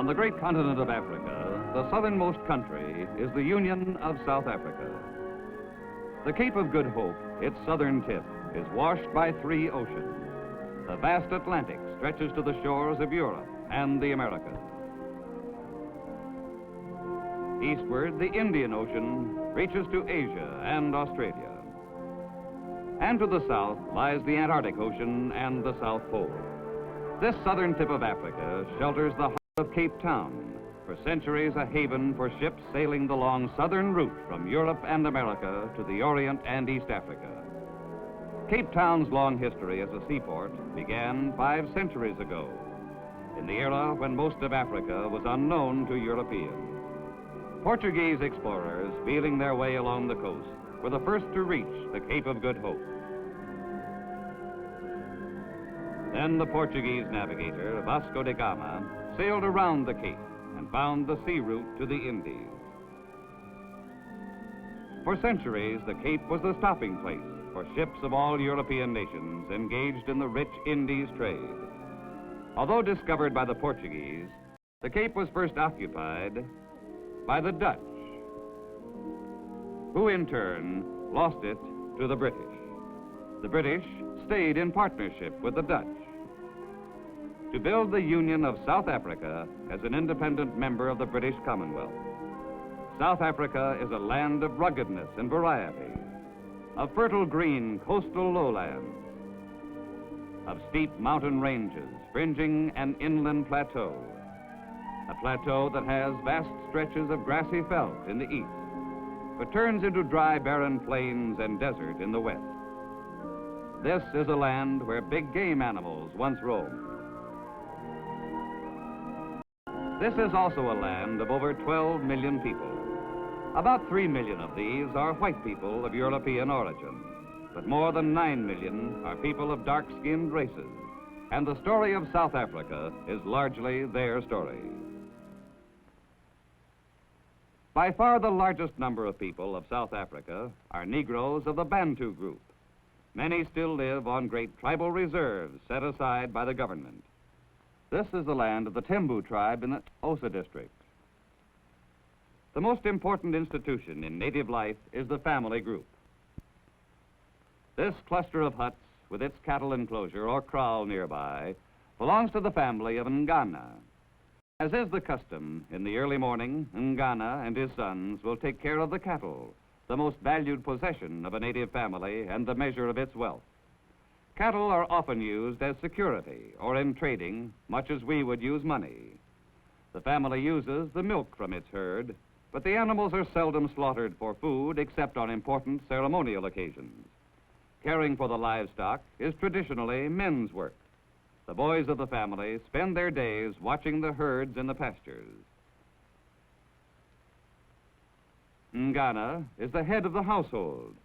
the great continent of Africa, the southernmost country is the Union of South Africa. The Cape of Good Hope, its southern tip, is washed by three oceans. The vast Atlantic stretches to the shores of Europe and the Americas. Eastward, the Indian Ocean reaches to Asia and Australia. And to the south lies the Antarctic Ocean and the South Pole. This southern tip of Africa shelters the heart of Cape Town, for centuries a haven for ships sailing the long southern route from Europe and America to the Orient and East Africa. Cape Town's long history as a seaport began 5 centuries ago, in the era when most of Africa was unknown to Europeans. Portuguese explorers feeling their way along the coast were the first to reach the Cape of Good Hope. Then the Portuguese navigator, Vasco da Gama, sailed around the Cape and found the sea route to the Indies. For centuries, the Cape was the stopping place for ships of all European nations engaged in the rich Indies trade. Although discovered by the Portuguese, the Cape was first occupied by the Dutch, who in turn lost it to the British. The British stayed in partnership with the Dutch to build the Union of South Africa as an independent member of the British Commonwealth. South Africa is a land of ruggedness and variety, of fertile green coastal lowlands, of steep mountain ranges fringing an inland plateau, a plateau that has vast stretches of grassy veldt in the east, but turns into dry, barren plains and desert in the west. This is a land where big game animals once roamed. This is also a land of over 12 million people. About 3 million of these are white people of European origin, but more than 9 million are people of dark-skinned races, and the story of South Africa is largely their story. By far the largest number of people of South Africa are Negroes of the Bantu group. Many still live on great tribal reserves set aside by the government. This is the land of the Tembu tribe in the Osa district. The most important institution in native life is the family group. This cluster of huts with its cattle enclosure or kraal nearby belongs to the family of Ngana. As is the custom, in the early morning, Ngana and his sons will take care of the cattle, the most valued possession of a native family and the measure of its wealth. Cattle are often used as security or in trading, much as we would use money. The family uses the milk from its herd, but the animals are seldom slaughtered for food except on important ceremonial occasions. Caring for the livestock is traditionally men's work. The boys of the family spend their days watching the herds in the pastures. Ngana is the head of the household.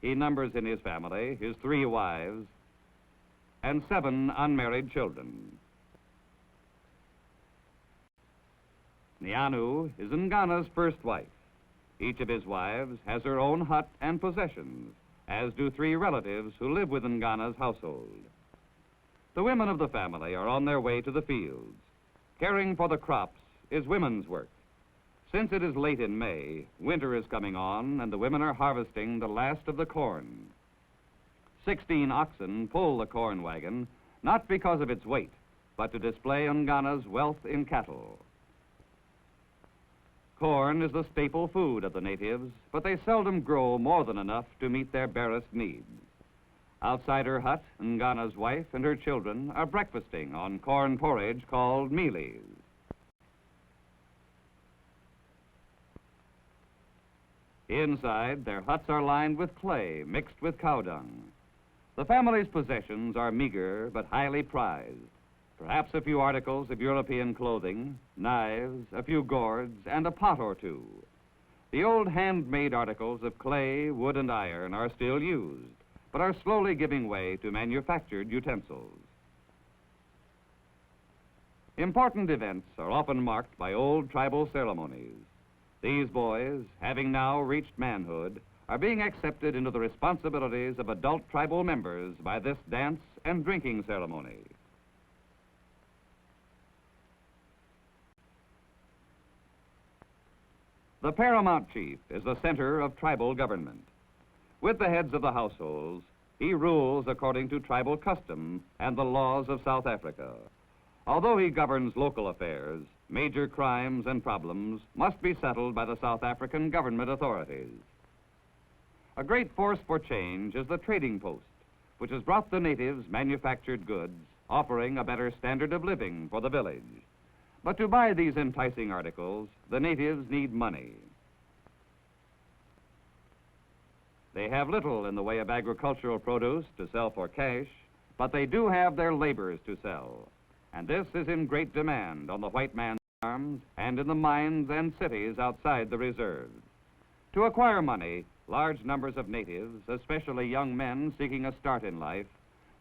He numbers in his family his 3 wives and 7 unmarried children. Nyanu is Ngana's first wife. Each of his wives has her own hut and possessions, as do 3 relatives who live within Ngana's household. The women of the family are on their way to the fields. Caring for the crops is women's work. Since it is late in May, winter is coming on and the women are harvesting the last of the corn. 16 oxen pull the corn wagon, not because of its weight, but to display Ngana's wealth in cattle. Corn is the staple food of the natives, but they seldom grow more than enough to meet their barest needs. Outside her hut, Ngana's wife and her children are breakfasting on corn porridge called mealies. Inside, their huts are lined with clay mixed with cow dung. The family's possessions are meager but highly prized. Perhaps a few articles of European clothing, knives, a few gourds, and a pot or 2. The old handmade articles of clay, wood, and iron are still used, but are slowly giving way to manufactured utensils. Important events are often marked by old tribal ceremonies. These boys, having now reached manhood, are being accepted into the responsibilities of adult tribal members by this dance and drinking ceremony. The paramount chief is the center of tribal government. With the heads of the households, he rules according to tribal custom and the laws of South Africa. Although he governs local affairs, major crimes and problems must be settled by the South African government authorities. A great force for change is the trading post, which has brought the natives manufactured goods, offering a better standard of living for the village. But to buy these enticing articles, the natives need money. They have little in the way of agricultural produce to sell for cash, but they do have their labors to sell. And this is in great demand on the white man's farms and in the mines and cities outside the reserves. To acquire money, large numbers of natives, especially young men seeking a start in life,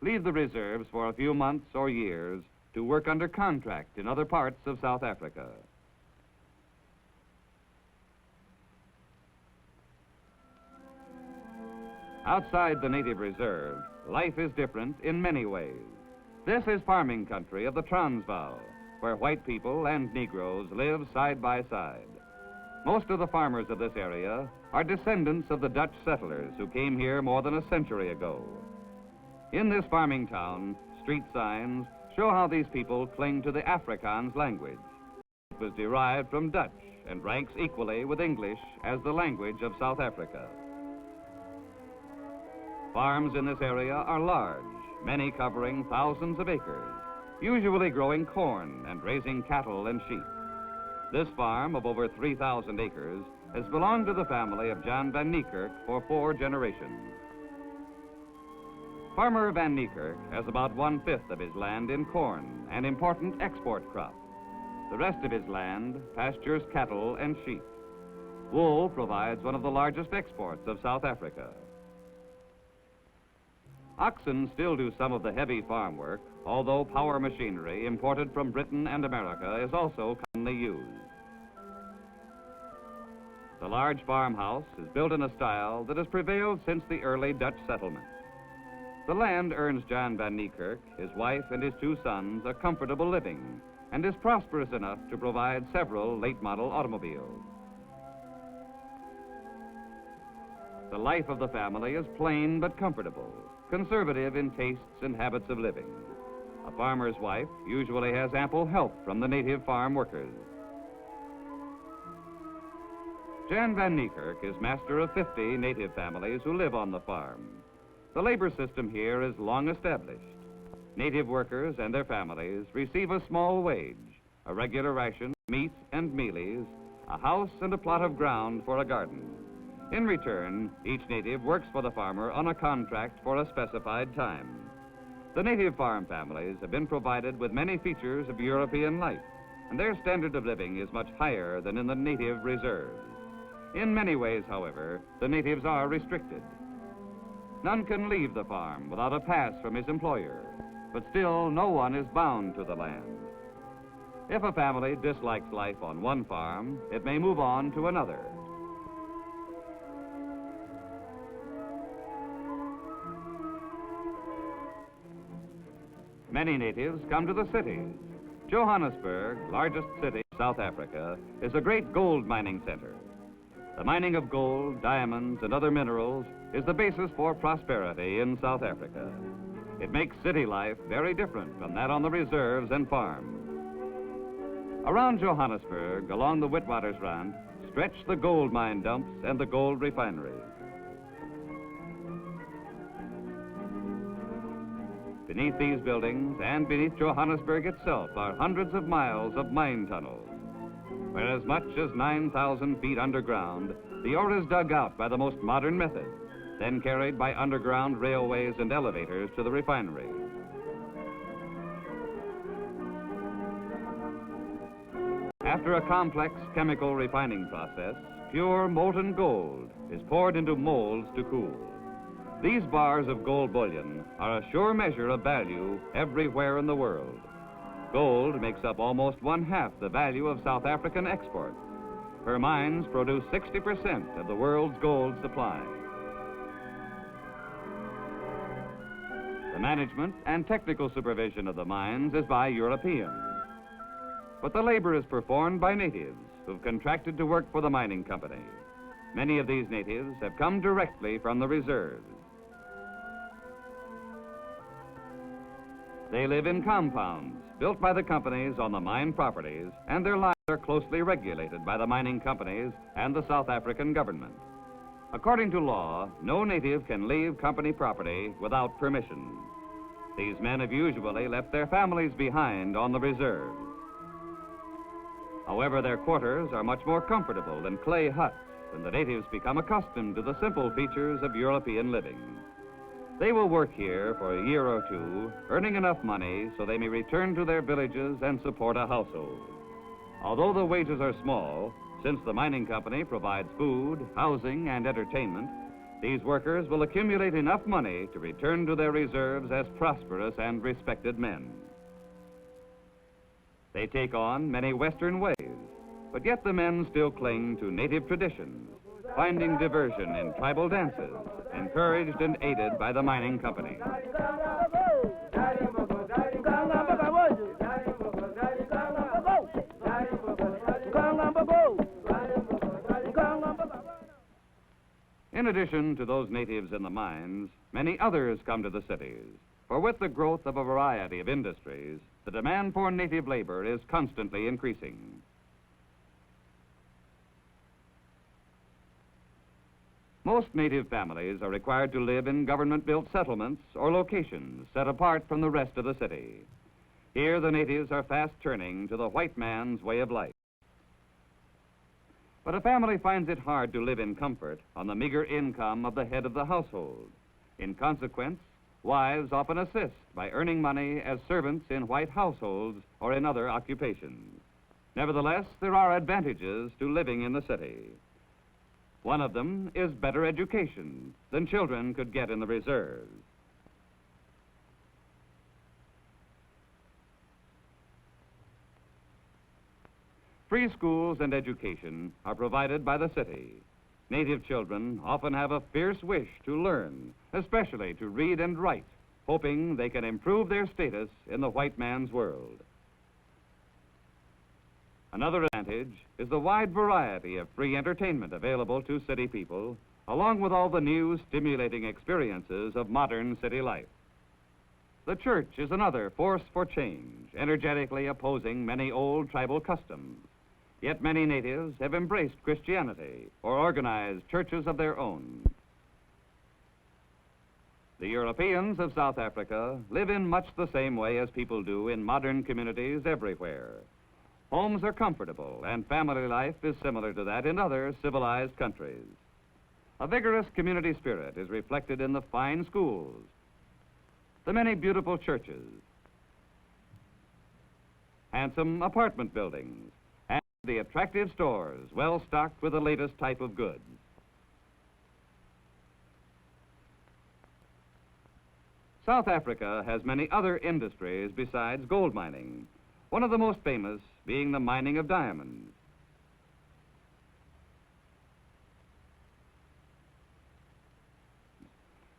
leave the reserves for a few months or years to work under contract in other parts of South Africa. Outside the native reserve, life is different in many ways. This is farming country of the Transvaal, where white people and Negroes live side by side. Most of the farmers of this area are descendants of the Dutch settlers who came here more than a century ago. In this farming town, street signs show how these people cling to the Afrikaans language. It was derived from Dutch and ranks equally with English as the language of South Africa. Farms in this area are large, many covering thousands of acres, usually growing corn and raising cattle and sheep. This farm of over 3,000 acres has belonged to the family of Jan van Niekerk for 4 generations. Farmer Van Niekerk has about 1/5 of his land in corn, an important export crop. The rest of his land pastures cattle and sheep. Wool provides one of the largest exports of South Africa. Oxen still do some of the heavy farm work, although power machinery imported from Britain and America is also commonly used. The large farmhouse is built in a style that has prevailed since the early Dutch settlement. The land earns Jan van Niekerk, his wife, and his 2 sons a comfortable living and is prosperous enough to provide several late-model automobiles. The life of the family is plain but comfortable, conservative in tastes and habits of living. A farmer's wife usually has ample help from the native farm workers. Jan van Niekerk is master of 50 native families who live on the farm. The labor system here is long established. Native workers and their families receive a small wage, a regular ration, meat and mealies, a house and a plot of ground for a garden. In return, each native works for the farmer on a contract for a specified time. The native farm families have been provided with many features of European life, and their standard of living is much higher than in the native reserves. In many ways, however, the natives are restricted. None can leave the farm without a pass from his employer, but still no one is bound to the land. If a family dislikes life on one farm, it may move on to another. Many natives come to the cities. Johannesburg, largest city of South Africa, is a great gold mining center. The mining of gold, diamonds, and other minerals is the basis for prosperity in South Africa. It makes city life very different from that on the reserves and farms. Around Johannesburg, along the Witwatersrand, stretch the gold mine dumps and the gold refineries. Beneath these buildings and beneath Johannesburg itself are hundreds of miles of mine tunnels. Where as much as 9,000 feet underground, the ore is dug out by the most modern methods, then carried by underground railways and elevators to the refinery. After a complex chemical refining process, pure molten gold is poured into molds to cool. These bars of gold bullion are a sure measure of value everywhere in the world. Gold makes up almost 1/2 the value of South African exports. Her mines produce 60% of the world's gold supply. The management and technical supervision of the mines is by Europeans. But the labor is performed by natives, who've contracted to work for the mining company. Many of these natives have come directly from the reserves. They live in compounds built by the companies on the mine properties, and their lives are closely regulated by the mining companies and the South African government. According to law, no native can leave company property without permission. These men have usually left their families behind on the reserve. However, their quarters are much more comfortable than clay huts, and the natives become accustomed to the simple features of European living. They will work here for a year or two, earning enough money so they may return to their villages and support a household. Although the wages are small, since the mining company provides food, housing, and entertainment, these workers will accumulate enough money to return to their reserves as prosperous and respected men. They take on many Western ways, but yet the men still cling to native traditions, finding diversion in tribal dances, encouraged and aided by the mining company. In addition to those natives in the mines, many others come to the cities, for with the growth of a variety of industries, the demand for native labor is constantly increasing. Most native families are required to live in government-built settlements or locations set apart from the rest of the city. Here, the natives are fast turning to the white man's way of life. But a family finds it hard to live in comfort on the meager income of the head of the household. In consequence, wives often assist by earning money as servants in white households or in other occupations. Nevertheless, there are advantages to living in the city. One of them is better education than children could get in the reserves. Free schools and education are provided by the city. Native children often have a fierce wish to learn, especially to read and write, hoping they can improve their status in the white man's world. Another advantage is the wide variety of free entertainment available to city people, along with all the new stimulating experiences of modern city life. The church is another force for change, energetically opposing many old tribal customs. Yet many natives have embraced Christianity or organized churches of their own. The Europeans of South Africa live in much the same way as people do in modern communities everywhere. Homes are comfortable and family life is similar to that in other civilized countries. A vigorous community spirit is reflected in the fine schools, the many beautiful churches, handsome apartment buildings, and the attractive stores well stocked with the latest type of goods. South Africa has many other industries besides gold mining, one of the most famous being the mining of diamonds.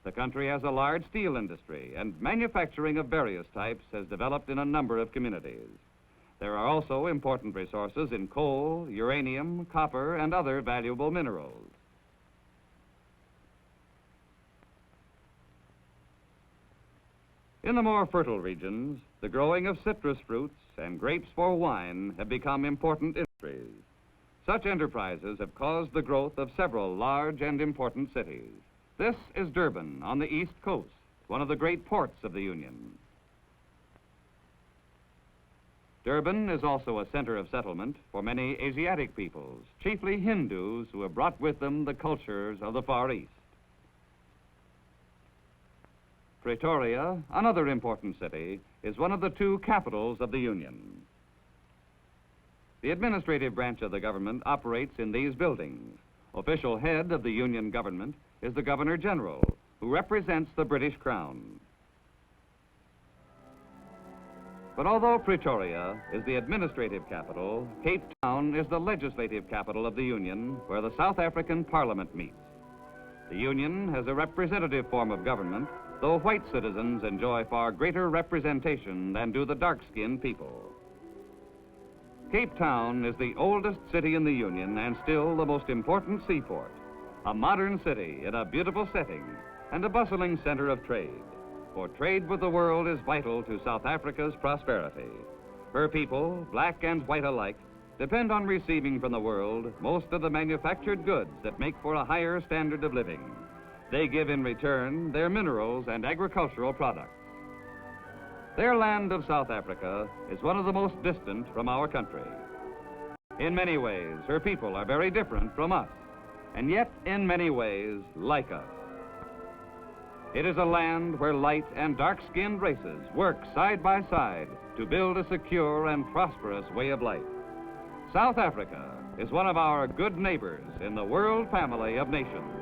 The country has a large steel industry, and manufacturing of various types has developed in a number of communities. There are also important resources in coal, uranium, copper, and other valuable minerals. In the more fertile regions, the growing of citrus fruits and grapes for wine have become important industries. Such enterprises have caused the growth of several large and important cities. This is Durban on the East Coast, one of the great ports of the Union. Durban is also a center of settlement for many Asiatic peoples, chiefly Hindus who have brought with them the cultures of the Far East. Pretoria, another important city, is one of the two capitals of the Union. The administrative branch of the government operates in these buildings. Official head of the Union government is the Governor General, who represents the British Crown. But although Pretoria is the administrative capital, Cape Town is the legislative capital of the Union, where the South African Parliament meets. The Union has a representative form of government, though white citizens enjoy far greater representation than do the dark-skinned people. Cape Town is the oldest city in the Union and still the most important seaport. A modern city in a beautiful setting and a bustling center of trade. For trade with the world is vital to South Africa's prosperity. Her people, black and white alike, depend on receiving from the world most of the manufactured goods that make for a higher standard of living. They give in return their minerals and agricultural products. Their land of South Africa is one of the most distant from our country. In many ways, her people are very different from us, and yet in many ways like us. It is a land where light and dark-skinned races work side by side to build a secure and prosperous way of life. South Africa is one of our good neighbors in the world family of nations.